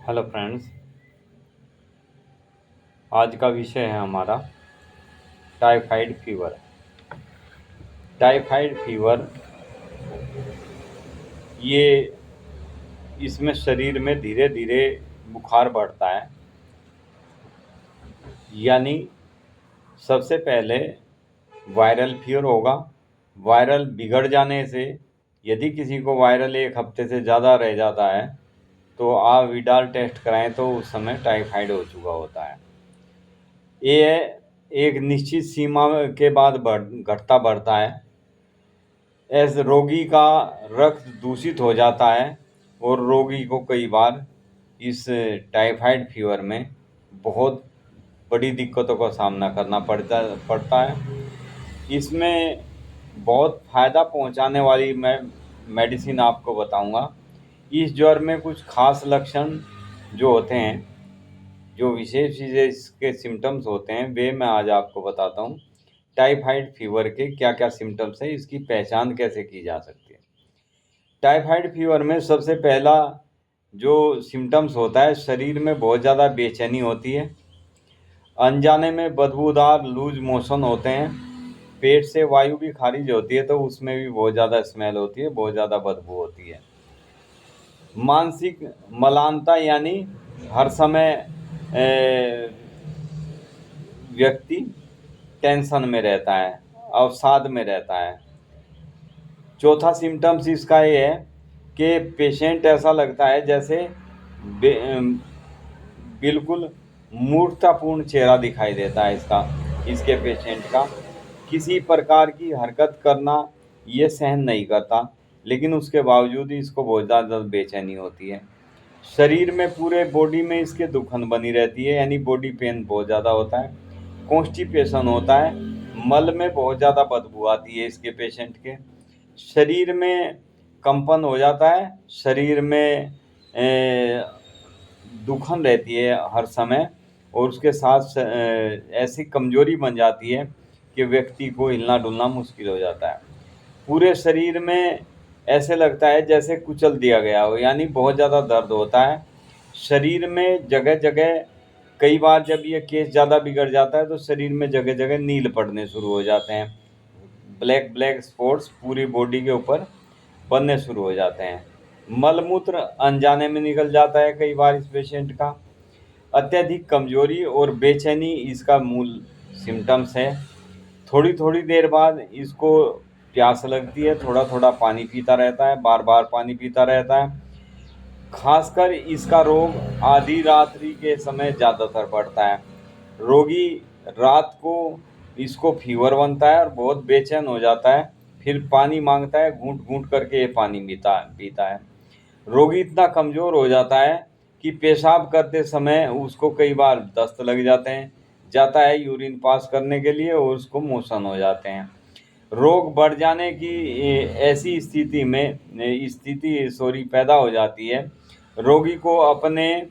Hello friends. आज का विषय है हमारा टाइफाइड फीवर। टाइफाइड फीवर ये इसमें शरीर में धीरे धीरे बुखार बढ़ता है। यानी सबसे पहले वायरल फीवर होगा। वायरल बिगड़ जाने से यदि किसी को वायरल एक हफ्ते से ज़्यादा रह जाता है तो आप विडाल टेस्ट कराएं तो उस समय टाइफाइड हो चुका होता है। ये एक निश्चित सीमा के बाद घटता बढ़ता है। ऐसे रोगी का रक्त दूषित हो जाता है और रोगी को कई बार इस टाइफाइड फीवर में बहुत बड़ी दिक्कतों का सामना करना पड़ता है। इसमें बहुत फ़ायदा पहुंचाने वाली मैं मेडिसिन आपको बताऊंगा। इस ज्वर में कुछ खास लक्षण जो होते हैं, जो विशेष चीज़ें इसके सिम्टम्स होते हैं, वे मैं आज आपको बताता हूँ। टाइफाइड फीवर के क्या क्या सिम्टम्स हैं, इसकी पहचान कैसे की जा सकती है। टाइफाइड फीवर में सबसे पहला जो सिम्टम्स होता है, शरीर में बहुत ज़्यादा बेचैनी होती है। अनजाने में बदबूदार लूज मोशन होते हैं। पेट से वायु भी खारिज होती है तो उसमें भी बहुत ज़्यादा स्मेल होती है, बहुत ज़्यादा बदबू होती है। मानसिक मलानता यानी हर समय व्यक्ति टेंशन में रहता है, अवसाद में रहता है। चौथा सिम्टम्स इसका ये है कि पेशेंट ऐसा लगता है जैसे बिल्कुल मूर्खतापूर्ण चेहरा दिखाई देता है इसके पेशेंट का। किसी प्रकार की हरकत करना ये सहन नहीं करता, लेकिन उसके बावजूद ही इसको बहुत ज़्यादा बेचैनी होती है। शरीर में पूरे बॉडी में इसके दुखन बनी रहती है, यानी बॉडी पेन बहुत ज़्यादा होता है। कॉन्स्टिपेशन होता है। मल में बहुत ज़्यादा बदबू आती है इसके पेशेंट के। शरीर में कंपन हो जाता है। शरीर में दुखन रहती है हर समय, और उसके साथ ऐसी कमजोरी बन जाती है कि व्यक्ति को हिलना डुलना मुश्किल हो जाता है। पूरे शरीर में ऐसे लगता है जैसे कुचल दिया गया हो, यानी बहुत ज़्यादा दर्द होता है। शरीर में जगह जगह, कई बार जब ये केस ज़्यादा बिगड़ जाता है तो शरीर में जगह जगह नील पड़ने शुरू हो जाते हैं। ब्लैक ब्लैक स्पॉट्स पूरी बॉडी के ऊपर बनने शुरू हो जाते हैं। मलमूत्र अनजाने में निकल जाता है कई बार इस पेशेंट का। अत्यधिक कमजोरी और बेचैनी इसका मूल सिम्टम्स है। थोड़ी थोड़ी देर बाद इसको प्यास लगती है, थोड़ा थोड़ा पानी पीता रहता है, बार बार पानी पीता रहता है। खासकर इसका रोग आधी रात्रि के समय ज़्यादातर बढ़ता है। रोगी रात को इसको फीवर बनता है और बहुत बेचैन हो जाता है, फिर पानी मांगता है, घूंट घूंट करके ये पानी पीता पीता है। रोगी इतना कमज़ोर हो जाता है कि पेशाब करते समय उसको कई बार दस्त लग जाता है यूरिन पास करने के लिए, और उसको मोशन हो जाते हैं। रोग बढ़ जाने की ऐसी स्थिति पैदा हो जाती है। रोगी को अपने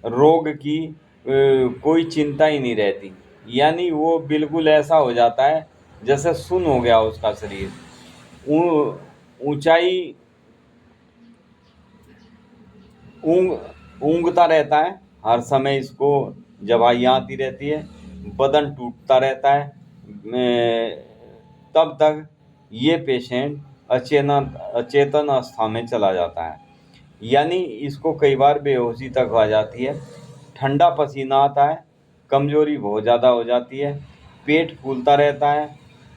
रोग की कोई चिंता ही नहीं रहती, यानी वो बिल्कुल ऐसा हो जाता है जैसे सुन्न हो गया उसका शरीर। ऊंचाई ऊँघता रहता है हर समय, इसको जवाइयाँ आती रहती है, बदन टूटता रहता है। तब तक ये पेशेंट अचेतन अवस्था में चला जाता है, यानी इसको कई बार बेहोशी तक आ जाती है। ठंडा पसीना आता है। कमजोरी बहुत ज़्यादा हो जाती है। पेट फूलता रहता है।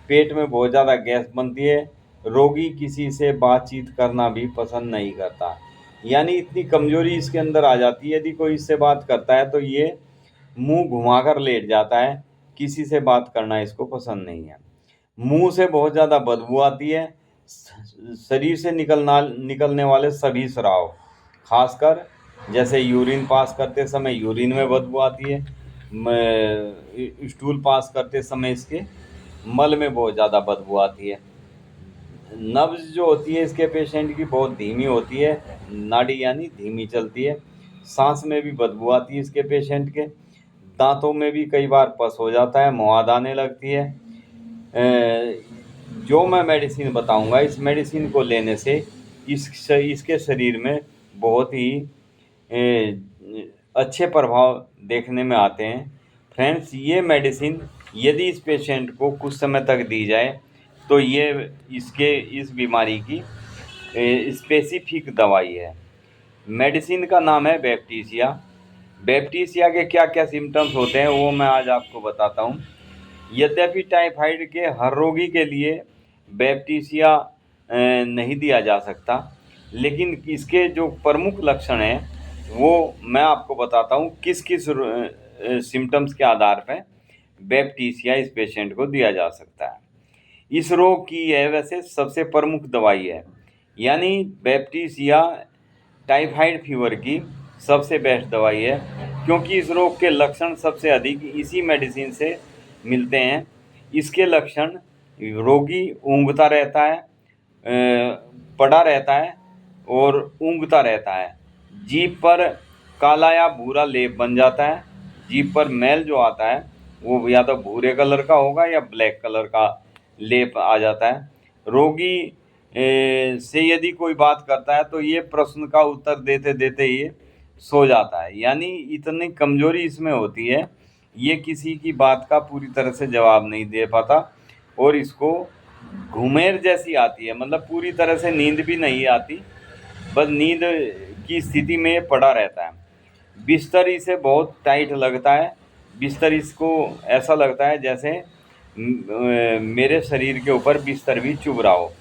पेट में बहुत ज़्यादा गैस बनती है। रोगी किसी से बातचीत करना भी पसंद नहीं करता, यानी इतनी कमजोरी इसके अंदर आ जाती है। यदि कोई इससे बात करता है तो ये मुंह घुमाकर लेट जाता है, किसी से बात करना इसको पसंद नहीं है। मुंह से बहुत ज़्यादा बदबू आती है। शरीर से निकलने वाले सभी स्राव, खासकर जैसे यूरिन पास करते समय यूरिन में बदबू आती है। स्टूल पास करते समय इसके मल में बहुत ज़्यादा बदबू आती है। नब्ज जो होती है इसके पेशेंट की बहुत धीमी होती है, नाड़ी यानी धीमी चलती है। सांस में भी बदबू आती है इसके पेशेंट के। दांतों में भी कई बार पस हो जाता है, मवाद आने लगती है। जो मैं मेडिसिन बताऊंगा, इस मेडिसिन को लेने से इसके शरीर में बहुत ही अच्छे प्रभाव देखने में आते हैं। फ्रेंड्स, ये मेडिसिन यदि इस पेशेंट को कुछ समय तक दी जाए तो ये इस बीमारी की स्पेसिफिक दवाई है। मेडिसिन का नाम है बैप्टीसिया। बैप्टीसिया के क्या क्या सिम्टम्स होते हैं वो मैं आज आपको बताता हूँ। यद्यपि टाइफाइड के हर रोगी के लिए बैप्टीसिया नहीं दिया जा सकता, लेकिन इसके जो प्रमुख लक्षण हैं वो मैं आपको बताता हूँ किस किस सिम्टम्स के आधार पर बैप्टीसिया इस पेशेंट को दिया जा सकता है। इस रोग की यह वैसे सबसे प्रमुख दवाई है, यानी बैप्टीसिया टाइफाइड फीवर की सबसे बेस्ट दवाई है, क्योंकि इस रोग के लक्षण सबसे अधिक इसी मेडिसिन से मिलते हैं। इसके लक्षण, रोगी ऊँघता रहता है, पड़ा रहता है और ऊँघता रहता है। जीभ पर काला या भूरा लेप बन जाता है। जीभ पर मैल जो आता है वो या तो भूरे कलर का होगा या ब्लैक कलर का लेप आ जाता है। रोगी से यदि कोई बात करता है तो ये प्रश्न का उत्तर देते देते ये सो जाता है, यानी इतनी कमजोरी इसमें होती है, ये किसी की बात का पूरी तरह से जवाब नहीं दे पाता और इसको घुमेर जैसी आती है, मतलब पूरी तरह से नींद भी नहीं आती, बस नींद की स्थिति में ये पड़ा रहता है। बिस्तर इसे बहुत टाइट लगता है। बिस्तर इसको ऐसा लगता है जैसे मेरे शरीर के ऊपर बिस्तर भी चुभ रहा हो।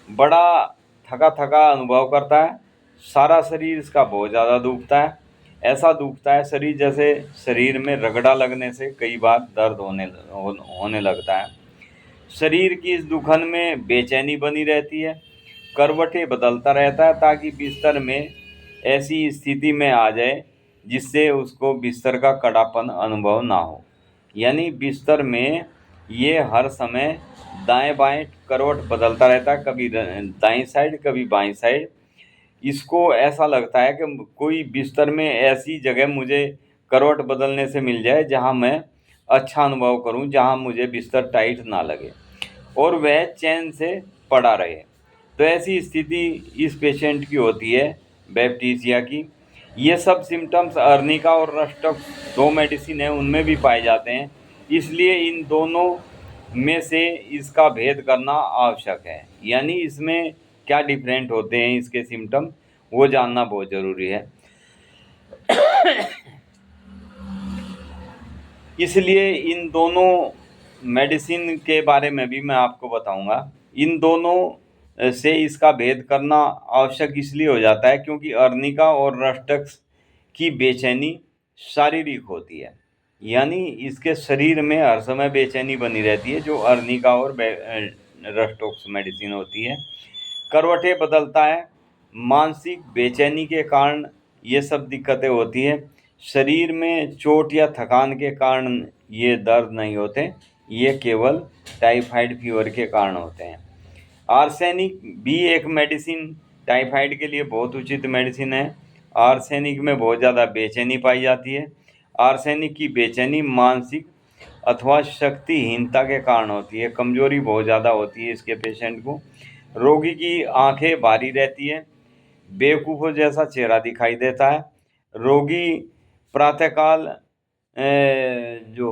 बड़ा थका थका अनुभव करता है। सारा शरीर इसका बहुत ज़्यादा दुखता है। ऐसा दुखता है शरीर जैसे शरीर में रगड़ा लगने से कई बार दर्द होने लगता है। शरीर की इस दुखन में बेचैनी बनी रहती है। करवटें बदलता रहता है ताकि बिस्तर में ऐसी स्थिति में आ जाए जिससे उसको बिस्तर का कड़ापन अनुभव ना हो। यानी बिस्तर में ये हर समय दाएं बाएं करवट बदलता रहता है, कभी दाईं साइड कभी बाईं साइड। इसको ऐसा लगता है कि कोई बिस्तर में ऐसी जगह मुझे करवट बदलने से मिल जाए जहां मैं अच्छा अनुभव करूं, जहां मुझे बिस्तर टाइट ना लगे और वह चैन से पड़ा रहे। तो ऐसी स्थिति इस पेशेंट की होती है बैप्टीसिया की। ये सब सिम्टम्स अर्निका और रस्टॉक्स दो मेडिसिन है उनमें भी पाए जाते हैं, इसलिए इन दोनों में से इसका भेद करना आवश्यक है। यानी इसमें क्या डिफरेंट होते हैं इसके सिम्टम, वो जानना बहुत ज़रूरी है। इसलिए इन दोनों मेडिसिन के बारे में भी मैं आपको बताऊंगा। इन दोनों से इसका भेद करना आवश्यक इसलिए हो जाता है क्योंकि अर्निका और रस्टॉक्स की बेचैनी शारीरिक होती है, यानी इसके शरीर में हर समय बेचैनी बनी रहती है, जो अर्निका और रस्टॉक्स मेडिसिन होती है। करवटें बदलता है, मानसिक बेचैनी के कारण ये सब दिक्कतें होती है। शरीर में चोट या थकान के कारण ये दर्द नहीं होते, ये केवल टाइफाइड फीवर के कारण होते हैं। आर्सेनिक भी एक मेडिसिन टाइफाइड के लिए बहुत उचित मेडिसिन है। आर्सेनिक में बहुत ज़्यादा बेचैनी पाई जाती है। आर्सेनिक की बेचैनी मानसिक अथवा शक्तिहीनता के कारण होती है, कमजोरी बहुत ज़्यादा होती है इसके पेशेंट को। रोगी की आंखें भारी रहती है, बेवकूफ़ों जैसा चेहरा दिखाई देता है। रोगी प्रातःकाल जो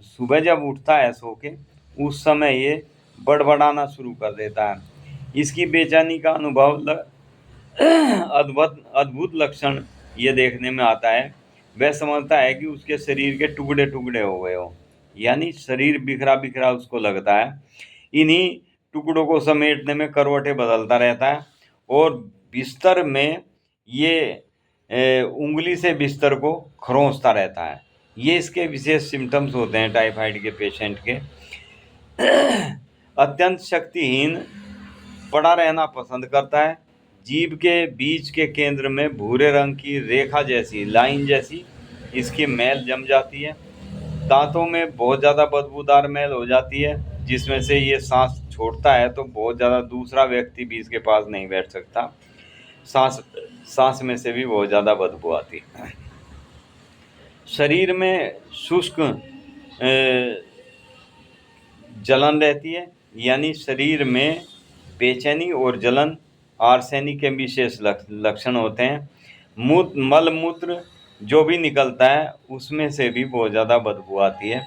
सुबह जब उठता है सो के, उस समय ये बड़बड़ाना शुरू कर देता है। इसकी बेचैनी का अनुभव अद्भुत लक्षण ये देखने में आता है। वह समझता है कि उसके शरीर के टुकड़े टुकड़े हो गए हो, यानी शरीर बिखरा बिखरा उसको लगता है। इन्हीं टुकड़ों को समेटने में करवटें बदलता रहता है और बिस्तर में ये उंगली से बिस्तर को खरोंचता रहता है। ये इसके विशेष सिम्टम्स होते हैं टाइफाइड के पेशेंट के। अत्यंत शक्तिहीन, पड़ा रहना पसंद करता है। जीभ के बीच के केंद्र में भूरे रंग की रेखा जैसी, लाइन जैसी इसकी मैल जम जाती है। दांतों में बहुत ज़्यादा बदबूदार मैल हो जाती है, जिसमें से ये सांस छोड़ता है तो बहुत ज़्यादा दूसरा व्यक्ति भी इसके पास नहीं बैठ सकता। सांस में से भी बहुत ज़्यादा बदबू आती है। शरीर में शुष्क जलन रहती है, यानी शरीर में बेचैनी और जलन आर्सेनिक के विशेष लक्षण होते हैं। मल मूत्र जो भी निकलता है उसमें से भी बहुत ज़्यादा बदबू आती है।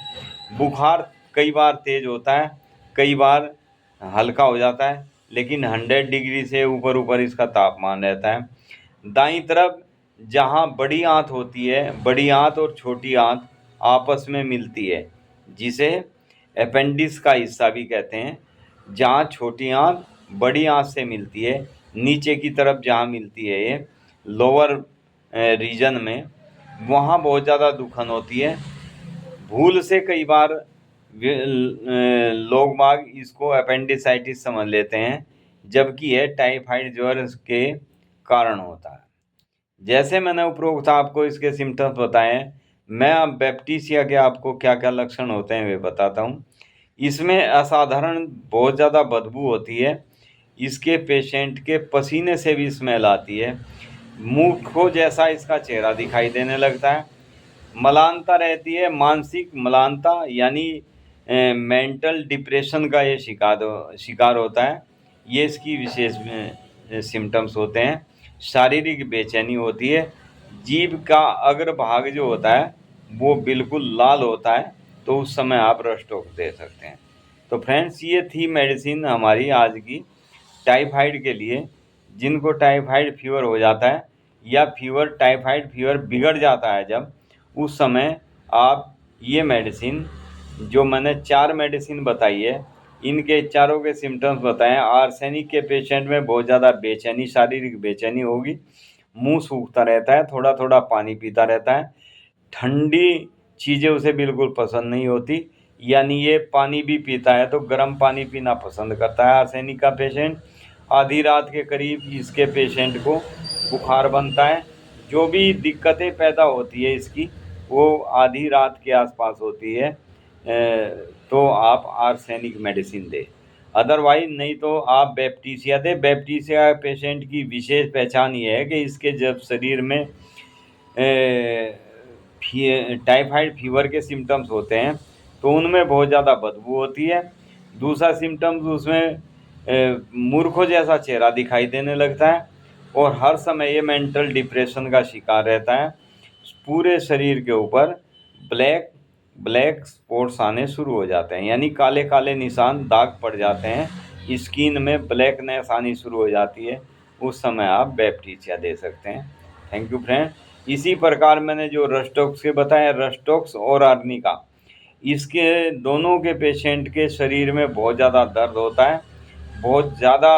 बुखार कई बार तेज होता है, कई बार हल्का हो जाता है, लेकिन 100 डिग्री से ऊपर ऊपर इसका तापमान रहता है। दाईं तरफ जहाँ बड़ी आंत होती है, बड़ी आंत और छोटी आंत आपस में मिलती है, जिसे अपेंडिक्स का हिस्सा भी कहते हैं। जहाँ छोटी आंत बड़ी आंत से मिलती है, नीचे की तरफ जहाँ मिलती है ये लोअर रीजन में, वहाँ बहुत ज़्यादा दुखन होती है। भूल से कई बार लोग बाग इसको अपेंडिसाइटिस समझ लेते हैं, जबकि यह टाइफाइड ज्वर के कारण होता है। जैसे मैंने उपरोक्त आपको इसके सिम्टम्स बताए हैं, मैं अब बैप्टीसिया के आपको क्या क्या लक्षण होते हैं वे बताता हूँ। इसमें असाधारण बहुत ज़्यादा बदबू होती है। इसके पेशेंट के पसीने से भी स्मेल आती है। मूर्खों जैसा इसका चेहरा दिखाई देने लगता है। मलानता रहती है, मानसिक मलानता यानी मेंटल डिप्रेशन का ये शिकार होता है। ये इसकी विशेष सिम्टम्स होते हैं। शारीरिक बेचैनी होती है। जीभ का अग्रभाग जो होता है वो बिल्कुल लाल होता है, तो उस समय आप रस्टोक दे सकते हैं। तो फ्रेंड्स, ये थी मेडिसिन हमारी आज की टाइफाइड के लिए। जिनको टाइफाइड फीवर हो जाता है या टाइफाइड फीवर बिगड़ जाता है, जब उस समय आप ये मेडिसिन जो मैंने 4 मेडिसिन बताई है, इनके चारों के सिम्टम्स बताएं। आर्सेनिक के पेशेंट में बहुत ज़्यादा बेचैनी, शारीरिक बेचैनी होगी, मुंह सूखता रहता है, थोड़ा थोड़ा पानी पीता रहता है, ठंडी चीज़ें उसे बिल्कुल पसंद नहीं होती, यानी ये पानी भी पीता है तो गर्म पानी पीना पसंद करता है आर्सेनिक का पेशेंट। आधी रात के करीब इसके पेशेंट को बुखार बनता है। जो भी दिक्कतें पैदा होती है इसकी, वो आधी रात के आसपास होती है, तो आप आर्सेनिक मेडिसिन दें। अदरवाइज नहीं तो आप बैप्टीसिया दें। बैप्टीसिया पेशेंट की विशेष पहचान ये है कि इसके जब शरीर में टाइफाइड फीवर के सिम्टम्स होते हैं तो उनमें बहुत ज़्यादा बदबू होती है। दूसरा सिम्टम्स उसमें मूर्खों जैसा चेहरा दिखाई देने लगता है और हर समय ये मेंटल डिप्रेशन का शिकार रहता है। पूरे शरीर के ऊपर ब्लैक ब्लैक स्पॉट्स आने शुरू हो जाते हैं, यानी काले काले निशान, दाग पड़ जाते हैं, स्किन में ब्लैकनेस आनी शुरू हो जाती है। उस समय आप बैप्टीसिया दे सकते हैं। Thank you friend. इसी प्रकार मैंने जो रस्टॉक्स के बताया, रस्टॉक्स और आर्निका, इसके दोनों के पेशेंट के शरीर में बहुत ज़्यादा दर्द होता है। बहुत ज़्यादा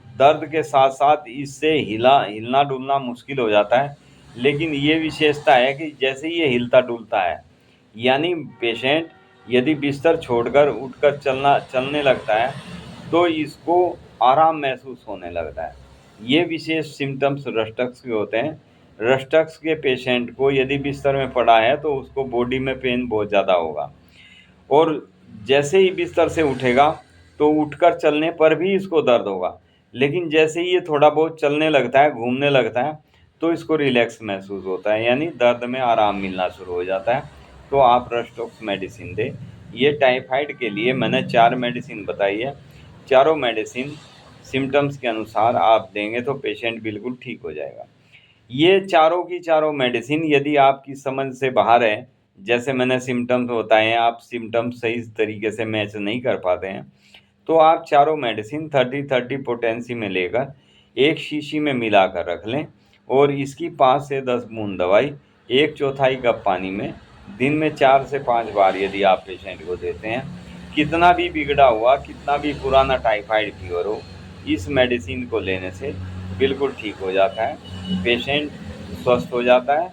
दर्द के साथ साथ इससे हिलना डुलना मुश्किल हो जाता है। लेकिन ये विशेषता है कि जैसे ही ये हिलता डुलता है, यानी पेशेंट यदि बिस्तर छोड़कर उठकर चलने लगता है तो इसको आराम महसूस होने लगता है। ये विशेष सिम्टम्स रस्टॉक्स के होते हैं। रस्टॉक्स के पेशेंट को यदि बिस्तर में पड़ा है तो उसको बॉडी में पेन बहुत ज़्यादा होगा, और जैसे ही बिस्तर से उठेगा तो उठकर चलने पर भी इसको दर्द होगा। लेकिन जैसे ही ये थोड़ा बहुत चलने लगता है, घूमने लगता है, तो इसको रिलैक्स महसूस होता है, यानी दर्द में आराम मिलना शुरू हो जाता है। तो आप रस्टॉक्स मेडिसिन दें। ये टाइफाइड के लिए मैंने 4 मेडिसिन बताई है। चारों मेडिसिन सिम्टम्स के अनुसार आप देंगे तो पेशेंट बिल्कुल ठीक हो जाएगा। ये चारों की चारों मेडिसिन यदि आपकी समझ से बाहर है, जैसे मैंने सिम्टम्स बताए हैं, आप सिम्टम्स सही तरीके से मैच नहीं कर पाते हैं, तो आप चारों मेडिसिन 30-30 पोटेंसी में लेकर एक शीशी में मिलाकर रख लें और इसकी 5 से 10 बूंद दवाई 1/4 कप पानी में दिन में 4 से 5 बार यदि आप पेशेंट को देते हैं, कितना भी बिगड़ा हुआ, कितना भी पुराना टाइफाइड फीवर हो, इस मेडिसिन को लेने से बिल्कुल ठीक हो जाता है, पेशेंट स्वस्थ हो जाता है।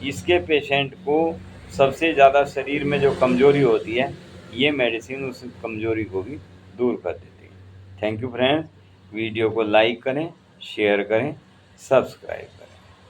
इसके पेशेंट को सबसे ज़्यादा शरीर में जो कमज़ोरी होती है, ये मेडिसिन उस कमज़ोरी को भी दूर कर देती है। Thank you friends. वीडियो को लाइक करें, शेयर करें, सब्सक्राइब करें।